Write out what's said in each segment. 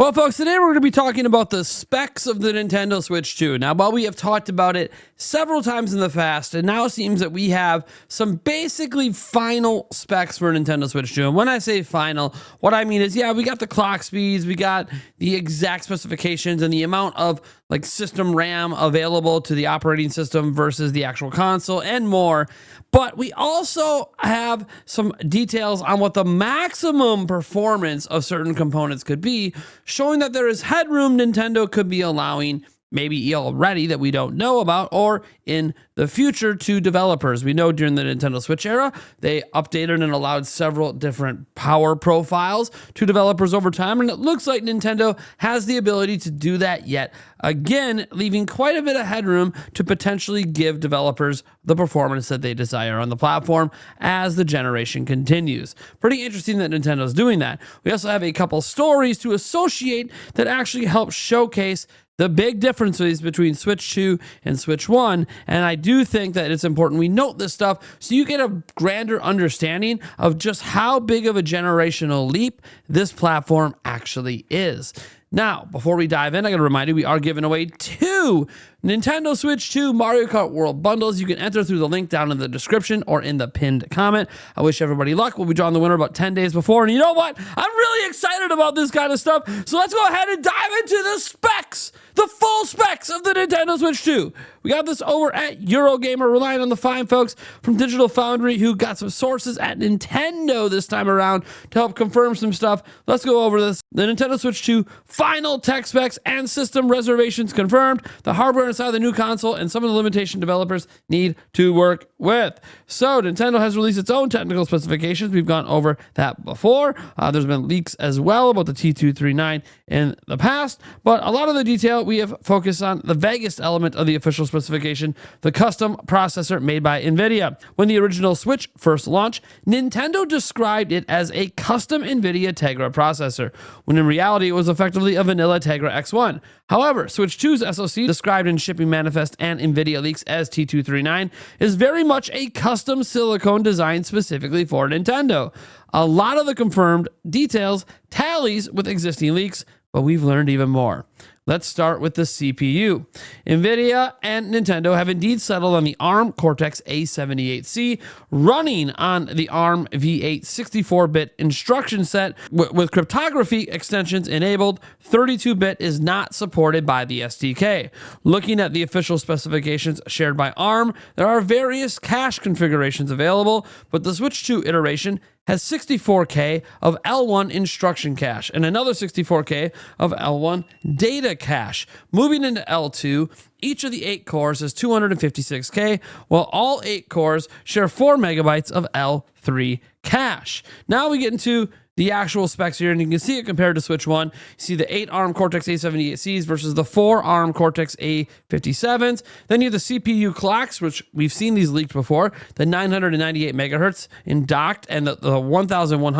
Well, folks, today we're going to be talking about the specs of the Nintendo Switch 2. Now, while we have talked about it several times in the past, it now seems that we have some basically final specs for Nintendo Switch 2. And when I say final, what I mean is, yeah, we got the clock speeds, we got the exact specifications and the amount of like system RAM available to the operating system versus the actual console and more. But we also have some details on what the maximum performance of certain components could be, showing that there is headroom Nintendo could be allowing, maybe already that we don't know about, or in the future to developers. We know during the Nintendo Switch era, they updated and allowed several different power profiles to developers over time, and it looks like Nintendo has the ability to do that yet again, leaving quite a bit of headroom to potentially give developers the performance that they desire on the platform as the generation continues. Pretty interesting that Nintendo's doing that. We also have a couple stories to associate that actually help showcase the big differences between Switch 2 and Switch 1, and I do think that it's important we note this stuff so you get a grander understanding of just how big of a generational leap this platform actually is. Now, before we dive in, I got to remind you, we are giving away 2 Nintendo Switch 2 Mario Kart World bundles. You can enter through the link down in the description or in the pinned comment. I wish everybody luck. We'll be drawing the winner about 10 days before. And you know what? I'm really excited about this kind of stuff. So let's go ahead and dive into the specs, the full specs of the Nintendo Switch 2. We got this over at Eurogamer, relying on the fine folks from Digital Foundry who got some sources at Nintendo this time around to help confirm some stuff. Let's go over this. The Nintendo Switch 2 final tech specs and system reservations confirmed, the hardware inside the new console, and some of the limitation developers need to work with. So Nintendo has released its own technical specifications. We've gone over that before. There's been leaks as well about the T239 in the past, but a lot of the detail we have focused on the vaguest element of the official specification, the custom processor made by NVIDIA. When the original Switch first launched, Nintendo described it as a custom NVIDIA Tegra processor, when in reality it was effectively a vanilla Tegra X1. However, Switch 2's SoC, described in shipping manifest and NVIDIA leaks as T239, is very much a custom silicone designed specifically for Nintendo. A lot of the confirmed details tallies with existing leaks, but we've learned even more. Let's start with the CPU. NVIDIA and Nintendo have indeed settled on the ARM Cortex-A78C running on the ARM V8 64-bit instruction set with cryptography extensions enabled. 32-bit is not supported by the SDK. Looking at the official specifications shared by ARM, there are various cache configurations available, but the Switch 2 iteration has 64K of L1 instruction cache and another 64K of L1 data cache. Moving into L2, each of the 8 cores has 256K, while all 8 cores share 4 megabytes of L3 cache. Now we get into the actual specs here, and you can see it compared to Switch 1. You see the 8 ARM Cortex-A78Cs versus the 4 ARM Cortex-A57s. Then you have the CPU clocks, which we've seen these leaked before, the 998 megahertz in docked and the 1101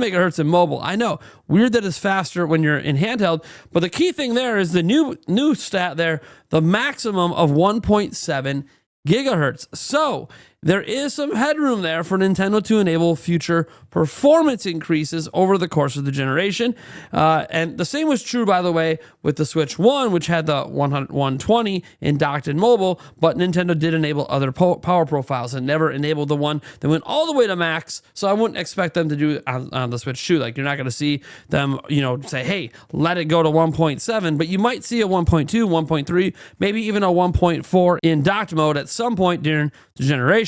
megahertz in mobile. I know, weird that it's faster when you're in handheld, but the key thing there is the new stat there, the maximum of 1.7 gigahertz. So there is some headroom there for Nintendo to enable future performance increases over the course of the generation. And the same was true, by the way, with the Switch 1, which had the 120 in docked and mobile, but Nintendo did enable other power profiles and never enabled the one that went all the way to max. So I wouldn't expect them to do it on the Switch 2. Like, you're not going to see them, say, hey, let it go to 1.7, but you might see a 1.2, 1.3, maybe even a 1.4 in docked mode at some point during the generation.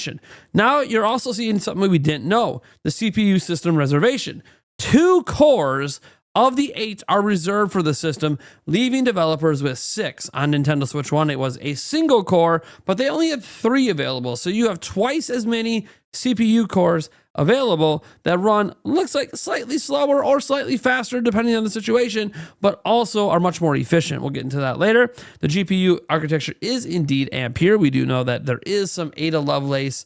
Now you're also seeing something we didn't know, the CPU system reservation. 2 cores of the 8 are reserved for the system, leaving developers with 6. On Nintendo Switch 1, it was a single core, but they only had 3 available. So you have twice as many CPU cores available that run, looks like slightly slower or slightly faster depending on the situation, but also are much more efficient. We'll get into that later. The GPU architecture is indeed Ampere. We do know that there is some Ada Lovelace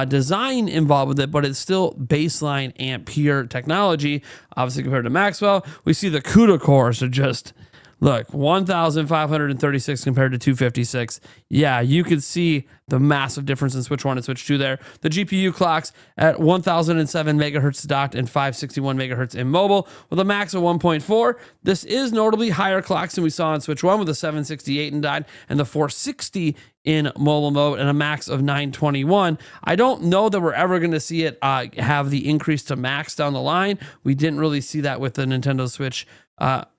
design involved with it, but it's still baseline Ampere technology, obviously compared to Maxwell. We see the CUDA cores are just look, 1,536 compared to 256. Yeah, you could see the massive difference in Switch 1 and Switch 2 there. The GPU clocks at 1,007 megahertz docked and 561 megahertz in mobile with a max of 1.4. This is notably higher clocks than we saw on Switch 1 with the 768 in docked and the 460 in mobile mode and a max of 921. I don't know that we're ever going to see it have the increase to max down the line. We didn't really see that with the Nintendo Switch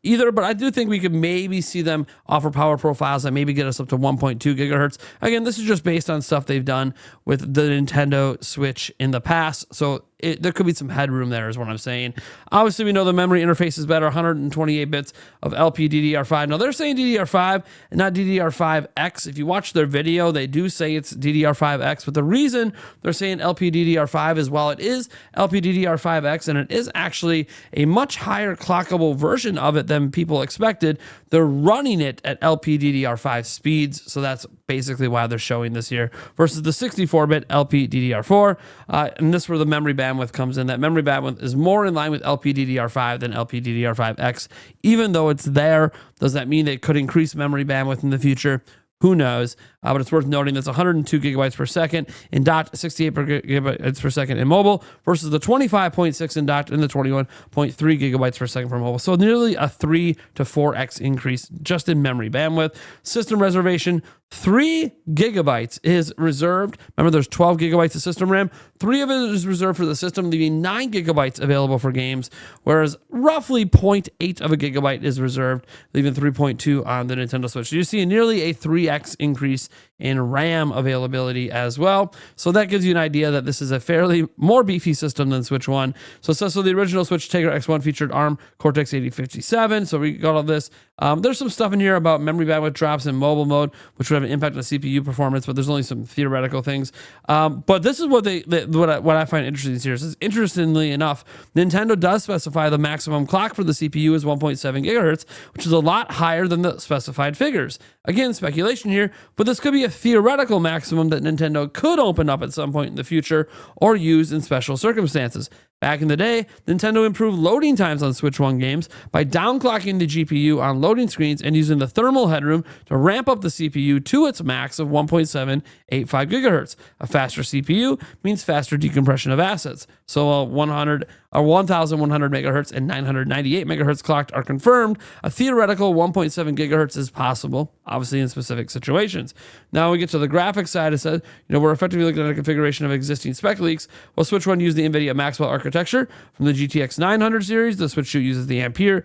either, but I do think we could maybe see them offer power profiles that maybe get us up to 1.2 gigahertz. Again, this is just based on stuff they've done with the Nintendo Switch in the past, so there could be some headroom there is what I'm saying. Obviously, we know the memory interface is better, 128 bits of LPDDR5. Now, they're saying DDR5 and not DDR5X. If you watch their video, they do say it's DDR5X, but the reason they're saying LPDDR5 is while it is LPDDR5X and it is actually a much higher clockable version of it than people expected, they're running it at LPDDR5 speeds, so that's basically why they're showing this here versus the 64-bit LPDDR4, and this is where the memory bandwidth comes in. That memory bandwidth is more in line with LPDDR5 than LPDDR5X. Even though it's there, does that mean it could increase memory bandwidth in the future? Who knows? But it's worth noting that's 102 gigabytes per second in dot, 68 gigabytes per second in mobile versus the 25.6 in dot and the 21.3 gigabytes per second for mobile. So nearly a 3 to 4x increase just in memory bandwidth. System reservation, 3 gigabytes is reserved. Remember, there's 12 gigabytes of system RAM. 3 of it is reserved for the system, leaving 9 gigabytes available for games, whereas roughly 0.8 of a gigabyte is reserved, leaving 3.2 on the Nintendo Switch. So you see nearly a 3x increase in RAM availability as well. So that gives you an idea that this is a fairly more beefy system than Switch 1. So the original Switch Tegra X1 featured ARM Cortex 8057. So we got all this. There's some stuff in here about memory bandwidth drops in mobile mode, which would have an impact on CPU performance, but there's only some theoretical things. But this is what what I find interesting here. Is interestingly enough, Nintendo does specify the maximum clock for the CPU is 1.7 gigahertz, which is a lot higher than the specified figures. Again, speculation here, but this could be a theoretical maximum that Nintendo could open up at some point in the future or use in special circumstances. Back in the day, Nintendo improved loading times on Switch 1 games by downclocking the GPU on loading screens and using the thermal headroom to ramp up the CPU to its max of 1.785 gigahertz. A faster CPU means faster decompression of assets. So 1,100 megahertz and 998 megahertz clocked are confirmed. A theoretical 1.7 gigahertz is possible, obviously in specific situations. Now we get to the graphics side. It says, we're effectively looking at a configuration of existing spec leaks. Well, Switch 1 used the NVIDIA Maxwell architecture from the GTX 900 series. The Switch 2 uses the Ampere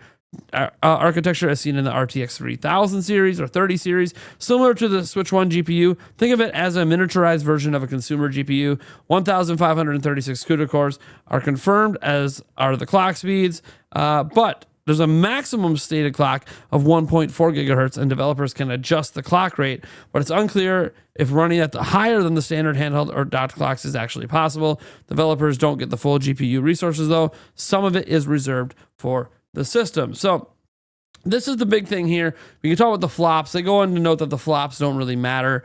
architecture as seen in the RTX 3000 series or 30 series, similar to the Switch 1 GPU. Think of it as a miniaturized version of a consumer GPU. 1,536 CUDA cores are confirmed, as are the clock speeds, but there's a maximum stated clock of 1.4 gigahertz, and developers can adjust the clock rate, but it's unclear if running at the higher than the standard handheld or dot clocks is actually possible. Developers don't get the full GPU resources, though. Some of it is reserved for the system. So this is the big thing here. We can talk about the flops. They go on to note that the flops don't really matter.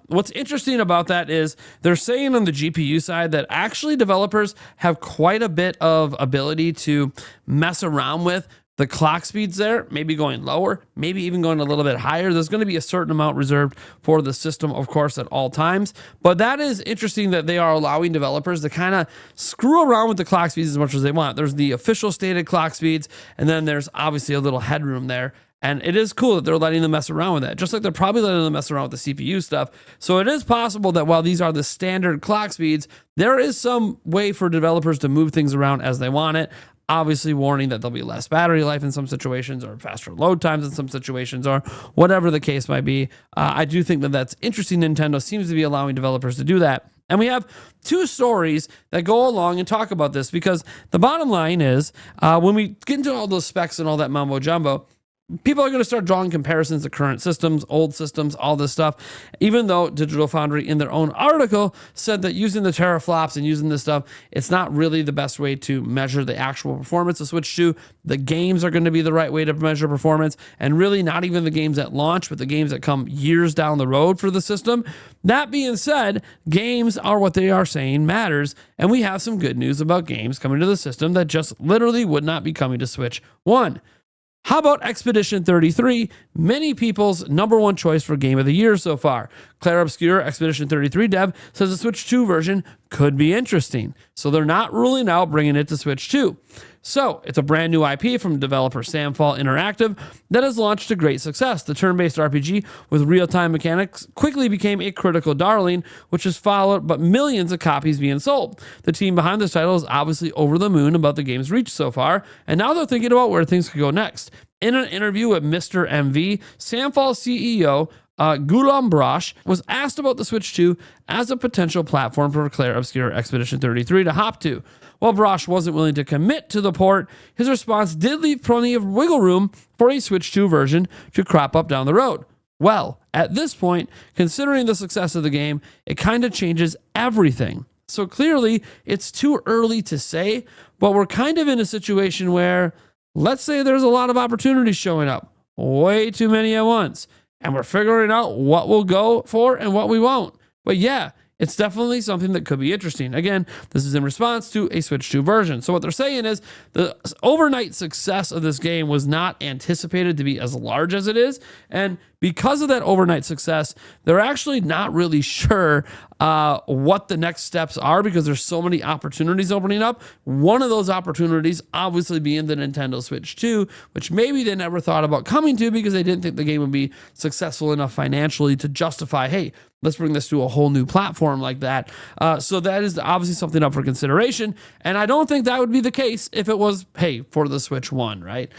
What's interesting about that is they're saying on the GPU side that actually developers have quite a bit of ability to mess around with the clock speeds there, maybe going lower, maybe even going a little bit higher. There's going to be a certain amount reserved for the system, of course, at all times. But that is interesting that they are allowing developers to kind of screw around with the clock speeds as much as they want. There's the official stated clock speeds, and then there's obviously a little headroom there. And it is cool that they're letting them mess around with that, just like they're probably letting them mess around with the CPU stuff. So it is possible that while these are the standard clock speeds, there is some way for developers to move things around as they want it. Obviously warning that there'll be less battery life in some situations or faster load times in some situations or whatever the case might be. I do think that that's interesting. Nintendo seems to be allowing developers to do that. And we have two stories that go along and talk about this, because the bottom line is when we get into all those specs and all that mumbo jumbo, people are going to start drawing comparisons to current systems, old systems, all this stuff, even though Digital Foundry in their own article said that using the teraflops and using this stuff, it's not really the best way to measure the actual performance of Switch 2. The games are going to be the right way to measure performance, and really not even the games at launch, but the games that come years down the road for the system. That being said, games are what they are saying matters, and we have some good news about games coming to the system that just literally would not be coming to Switch 1. How about Expedition 33? Many people's number one choice for game of the year so far. Claire Obscure, Expedition 33 dev, says the Switch 2 version could be interesting. So they're not ruling out bringing it to Switch 2. So it's a brand new IP from developer Samfall Interactive that has launched to great success. The turn-based RPG with real-time mechanics quickly became a critical darling, which has followed but millions of copies being sold. The team behind this title is obviously over the moon about the game's reach so far, and now they're thinking about where things could go next. In an interview with Mr. MV, Samfall CEO Gulam Brosh was asked about the Switch 2 as a potential platform for Claire Obscure Expedition 33 to hop to. While Brosh wasn't willing to commit to the port, his response did leave plenty of wiggle room for a Switch 2 version to crop up down the road. Well, at this point, considering the success of the game, it kind of changes everything. So clearly, it's too early to say, but we're kind of in a situation where, let's say there's a lot of opportunities showing up, way too many at once, and we're figuring out what we'll go for and what we won't. But yeah, it's definitely something that could be interesting. Again, this is in response to a Switch 2 version. So what they're saying is the overnight success of this game was not anticipated to be as large as it is. And because of that overnight success, they're actually not really sure what the next steps are because there's so many opportunities opening up. One of those opportunities obviously being the Nintendo Switch 2, which maybe they never thought about coming to because they didn't think the game would be successful enough financially to justify, hey, let's bring this to a whole new platform like that. So that is obviously something up for consideration. And I don't think that would be the case if it was, hey, for the Switch 1, right?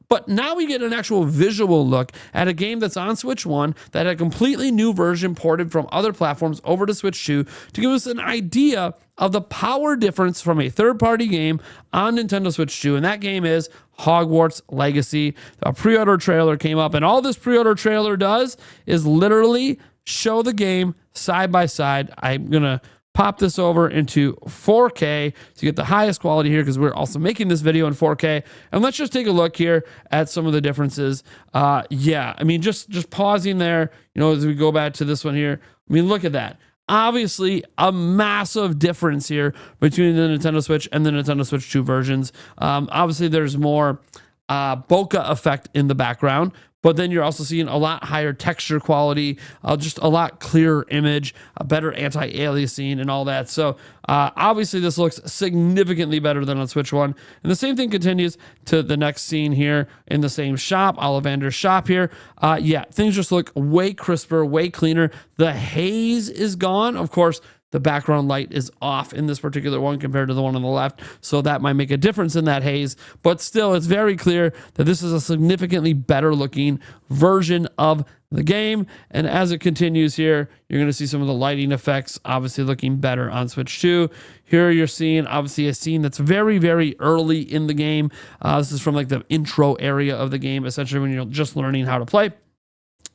But now we get an actual visual look at a game that's on Switch 1 that had a completely new version ported from other platforms over to Switch 2 to give us an idea of the power difference from a third-party game on Nintendo Switch 2. And that game is Hogwarts Legacy. A pre-order trailer came up, and all this pre-order trailer does is literally show the game side by side. I'm going to pop this over into 4K to get the highest quality here because we're also making this video in 4K. And let's just take a look here at some of the differences. Yeah, I mean, just pausing there, as we go back to this one here. I mean, look at that. Obviously, a massive difference here between the Nintendo Switch and the Nintendo Switch 2 versions. Obviously, there's more bokeh effect in the background, but then you're also seeing a lot higher texture quality, just a lot clearer image, a better anti-aliasing and all that. So obviously this looks significantly better than on Switch 1. And the same thing continues to the next scene here in the same shop, Ollivander's shop here. Yeah, things just look way crisper, way cleaner. The haze is gone. Of course, the background light is off in this particular one compared to the one on the left, so that might make a difference in that haze. But still, it's very clear that this is a significantly better looking version of the game. And as it continues here, you're going to see some of the lighting effects obviously looking better on Switch 2. Here you're seeing obviously a scene that's very, very early in the game. This is from like the intro area of the game, essentially when you're just learning how to play.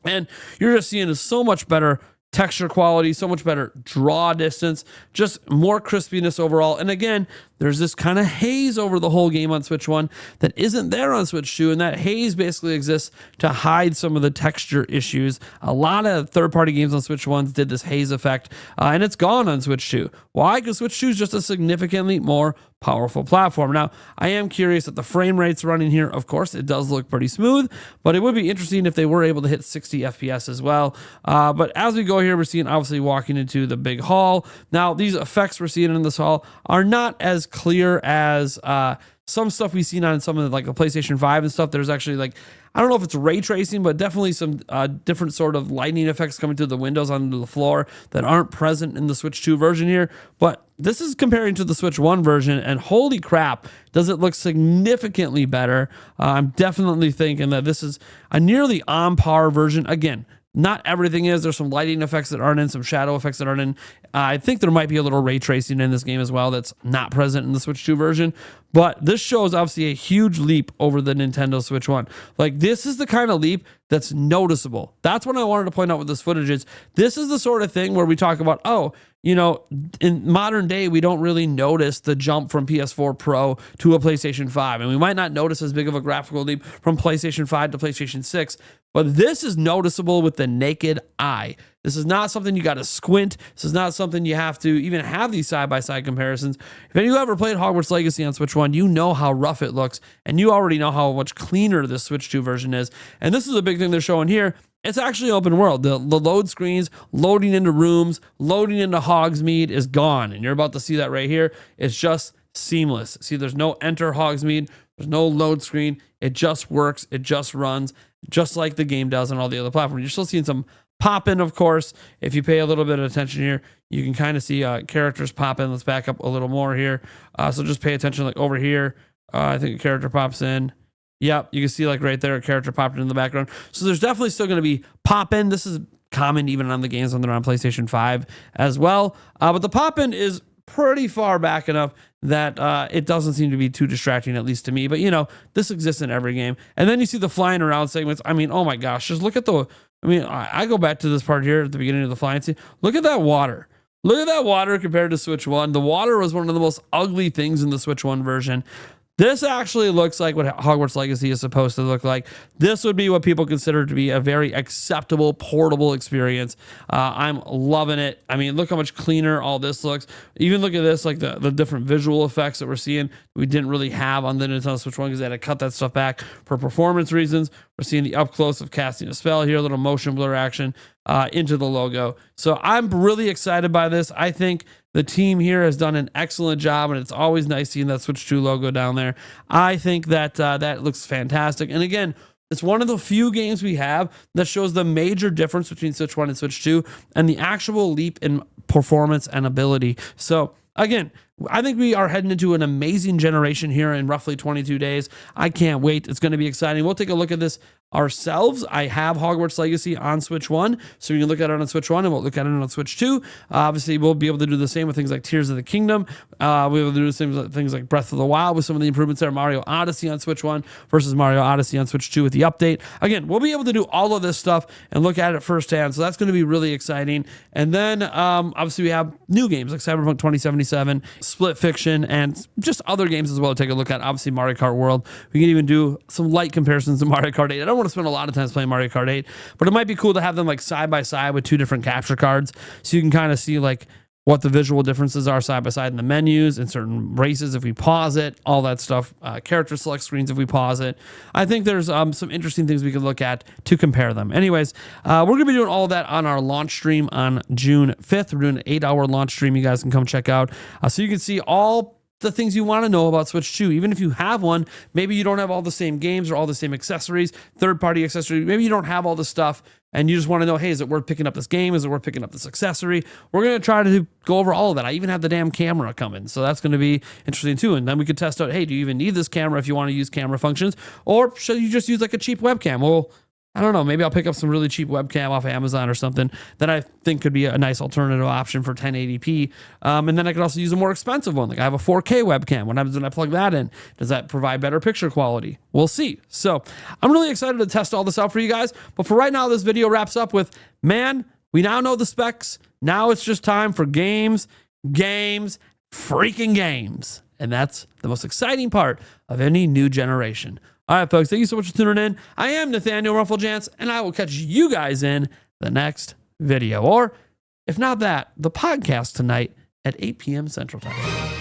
And you're just seeing so much better texture quality, so much better draw distance, just more crispiness overall. And again, there's this kind of haze over the whole game on Switch 1 that isn't there on Switch 2, and that haze basically exists to hide some of the texture issues. A lot of third-party games on Switch 1 did this haze effect, and it's gone on Switch 2. Why? Because Switch 2 is just a significantly more powerful platform. Now, I am curious at the frame rates running here. Of course, it does look pretty smooth, but it would be interesting if they were able to hit 60 FPS as well. But as we go here, we're seeing obviously walking into the big hall. Now, these effects we're seeing in this hall are not as clear as some stuff we've seen on some of the PlayStation 5 and stuff. There's actually I don't know if it's ray tracing, but definitely some different sort of lighting effects coming through the windows onto the floor that aren't present in the Switch 2 version here. But this is comparing to the Switch 1 version, and holy crap, does it look significantly better. I'm definitely thinking that this is a nearly on par version. Again, not everything is. There's some lighting effects that aren't in, some shadow effects that aren't in. I think there might be a little ray tracing in this game as well that's not present in the Switch 2 version. But this shows obviously a huge leap over the Nintendo Switch 1. This is the kind of leap that's noticeable. That's what I wanted to point out with this footage is this is the sort of thing where we talk about, in modern day, we don't really notice the jump from PS4 Pro to a PlayStation 5. And we might not notice as big of a graphical leap from PlayStation 5 to PlayStation 6. but this is noticeable with the naked eye. This is not something you got to squint. This is not something you have to even have these side-by-side comparisons. If any of you ever played Hogwarts Legacy on Switch 1, you know how rough it looks, and you already know how much cleaner this Switch 2 version is. And this is a big thing they're showing here. It's actually open world. The load screens, loading into rooms, loading into Hogsmeade is gone. And you're about to see that right here. It's just seamless. See, there's no enter Hogsmeade. There's no load screen. It just works. It just runs just like the game does on all the other platforms. You're still seeing some pop in, of course. If you pay a little bit of attention here, you can kind of see characters pop in. Let's back up a little more here. So just pay attention, like over here. I think a character pops in. Yep, you can see like right there, a character popped in the background. So there's definitely still going to be pop in. This is common even on the games when they're on PlayStation 5 as well. But the pop in is pretty far back enough that it doesn't seem to be too distracting, at least to me. But, you know, this exists in every game. And then you see the flying around segments. I mean, oh my gosh, just look at I go back to this part here at the beginning of the flying scene. Look at that water. Look at that water compared to Switch 1. The water was one of the most ugly things in the Switch 1 version. This actually looks like what Hogwarts Legacy is supposed to look like. This would be what people consider to be a very acceptable, portable experience. I'm loving it. I mean, look how much cleaner all this looks. Even look at this, like the different visual effects that we're seeing we didn't really have on the Nintendo Switch 1 because they had to cut that stuff back for performance reasons. We're seeing the up close of casting a spell here, a little motion blur action into the logo. So I'm really excited by this. I think the team here has done an excellent job, and it's always nice seeing that Switch 2 logo down there. I think that that looks fantastic. And again, it's one of the few games we have that shows the major difference between Switch 1 and Switch 2 and the actual leap in performance and ability. So again, I think we are heading into an amazing generation here in roughly 22 days. I can't wait. It's going to be exciting. We'll take a look at this ourselves. I have Hogwarts Legacy on Switch 1, so you can look at it on Switch 1 and we'll look at it on Switch 2. Obviously, we'll be able to do the same with things like Tears of the Kingdom. We'll be able to do the same with things like Breath of the Wild with some of the improvements there. Mario Odyssey on Switch 1 versus Mario Odyssey on Switch 2 with the update. Again, we'll be able to do all of this stuff and look at it firsthand, so that's going to be really exciting. And then, obviously, we have new games like Cyberpunk 2077, Split Fiction, and just other games as well to take a look at. Obviously, Mario Kart World. We can even do some light comparisons to Mario Kart 8. I don't want to spend a lot of time playing Mario Kart 8, but it might be cool to have them like side by side with two different capture cards, so you can kind of see like what the visual differences are side by side in the menus and certain races if we pause it, all that stuff, character select screens if we pause it. I think there's some interesting things we could look at to compare them. Anyways, we're going to be doing all of that on our launch stream on June 5th. We're doing an 8-hour launch stream you guys can come check out, so you can see all the things you want to know about Switch 2. Even if you have one, maybe you don't have all the same games or all the same accessories, third-party accessories. Maybe you don't have all the stuff and you just want to know, hey, is it worth picking up this game? Is it worth picking up this accessory? We're going to try to go over all of that. I even have the damn camera coming, so that's going to be interesting too. And then we could test out, hey, do you even need this camera if you want to use camera functions? Or should you just use like a cheap webcam? Well, I don't know. Maybe I'll pick up some really cheap webcam off of Amazon or something that I think could be a nice alternative option for 1080p. And then I could also use a more expensive one. Like I have a 4K webcam. What happens when I plug that in? Does that provide better picture quality? We'll see. So I'm really excited to test all this out for you guys. But for right now, this video wraps up with, man, we now know the specs. Now it's just time for games, freaking games. And that's the most exciting part of any new generation. All right, folks, thank you so much for tuning in. I am Nathaniel Rufflejance, and I will catch you guys in the next video. Or, if not that, the podcast tonight at 8 p.m. Central Time.